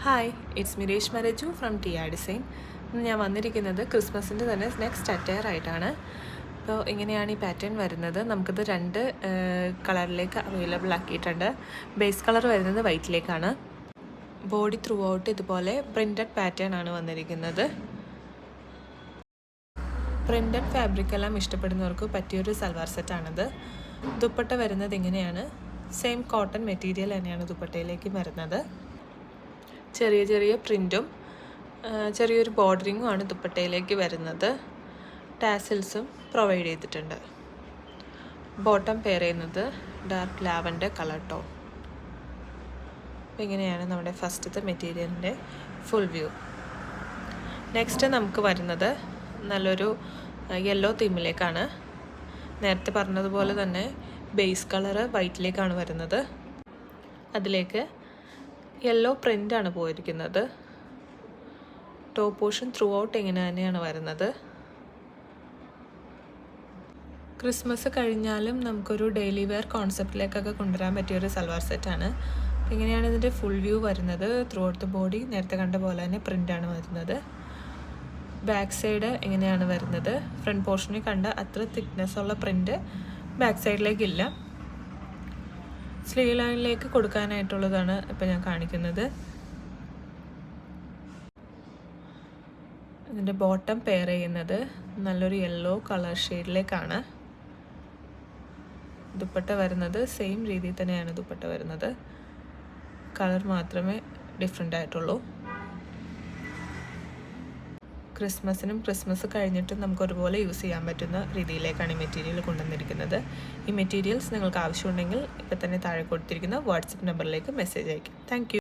Hi, it's Miresh Maraju from TR design. ഇന്ന് ഞാൻ വന്നിരിക്കുന്നത് ക്രിസ്മസിൻ്റെ തന്നെ നെക്സ്റ്റ് അറ്റയർ ആയിട്ടാണ്. അപ്പോൾ ഇങ്ങനെയാണ് ഈ പാറ്റേൺ വരുന്നത്. നമുക്കിത് രണ്ട് കളറിലേക്ക് അവൈലബിൾ ആക്കിയിട്ടുണ്ട്. ബേസ് കളർ വരുന്നത് വൈറ്റിലേക്കാണ്. ബോഡി ത്രൂ ഔട്ട് ഇതുപോലെ പ്രിൻറ്റഡ് പാറ്റേൺ ആണ് വന്നിരിക്കുന്നത്. പ്രിൻറ്റഡ് ഫാബ്രിക് എല്ലാം ഇഷ്ടപ്പെടുന്നവർക്ക് പറ്റിയൊരു സൽവാർ സെറ്റാണിത്. ദുപ്പട്ട വരുന്നത് ഇങ്ങനെയാണ്. സെയിം കോട്ടൺ മെറ്റീരിയൽ തന്നെയാണ് ദുപ്പട്ടയിലേക്ക് വരുന്നത്. ചെറിയ ചെറിയ പ്രിൻറ്റും ചെറിയൊരു ബോർഡറിങ്ങുമാണ് ദുപ്പട്ടയിലേക്ക് വരുന്നത്. ടാസിൽസും പ്രൊവൈഡ് ചെയ്തിട്ടുണ്ട്. ബോട്ടം പെയർ ചെയ്യുന്നത് ഡാർക്ക് ലാവൻഡർ കളർ ടോൺ. അപ്പോൾ ഇങ്ങനെയാണ് നമ്മുടെ ഫസ്റ്റത്തെ മെറ്റീരിയലിൻ്റെ ഫുൾ വ്യൂ. നെക്സ്റ്റ് നമുക്ക് വരുന്നത് നല്ലൊരു യെല്ലോ തീമിലേക്കാണ്. നേരത്തെ പറഞ്ഞതുപോലെ തന്നെ ബേസ് കളറ് വൈറ്റിലേക്കാണ് വരുന്നത്. അതിലേക്ക് യെല്ലോ പ്രിൻ്റാണ് പോയിരിക്കുന്നത്. ടോപ്പ് പോർഷൻ ത്രൂ ഔട്ട് ഇങ്ങനെ തന്നെയാണ് വരുന്നത്. ക്രിസ്മസ് കഴിഞ്ഞാലും നമുക്കൊരു ഡെയിലി വെയർ കോൺസെപ്റ്റിലേക്കൊക്കെ കൊണ്ടുവരാൻ പറ്റിയൊരു സൽവാർ സെറ്റാണ്. ഇങ്ങനെയാണ് ഇതിൻ്റെ ഫുൾ വ്യൂ വരുന്നത്. ത്രൂ ഔട്ട് ദ ബോഡി നേരത്തെ കണ്ട പോലെ തന്നെ പ്രിൻ്റാണ് വരുന്നത്. ബാക്ക് സൈഡ് ഇങ്ങനെയാണ് വരുന്നത്. ഫ്രണ്ട് പോർഷനിൽ കണ്ട അത്ര തിക്നെസ് ഉള്ള പ്രിൻ്റ് ബാക്ക് സൈഡിലേക്കില്ല. സ്ലീവ് ലൈനിലേക്ക് കൊടുക്കാനായിട്ടുള്ളതാണ് ഇപ്പോൾ ഞാൻ കാണിക്കുന്നത്. ഇതിൻ്റെ ബോട്ടം പെയർ ചെയ്യുന്നത് നല്ലൊരു യെല്ലോ കളർ ഷെയ്ഡിലേക്കാണ്. ദുപ്പട്ട വരുന്നത് സെയിം രീതിയിൽ തന്നെയാണ് ദുപ്പട്ട വരുന്നത്. കളർ മാത്രമേ ഡിഫറെൻ്റ് ആയിട്ടുള്ളൂ. ക്രിസ്മസ് കഴിഞ്ഞിട്ടും നമുക്ക് ഒരുപോലെ യൂസ് ചെയ്യാൻ പറ്റുന്ന രീതിയിലേക്കാണ് ഈ മെറ്റീരിയൽ കൊണ്ടുവന്നിരിക്കുന്നത്. ഈ മെറ്റീരിയൽസ് നിങ്ങൾക്ക് ആവശ്യമുണ്ടെങ്കിൽ ഇപ്പോൾ തന്നെ താഴെ കൊടുത്തിരിക്കുന്ന വാട്സപ്പ് നമ്പറിലേക്ക് മെസ്സേജ് അയയ്ക്കും. Thank you.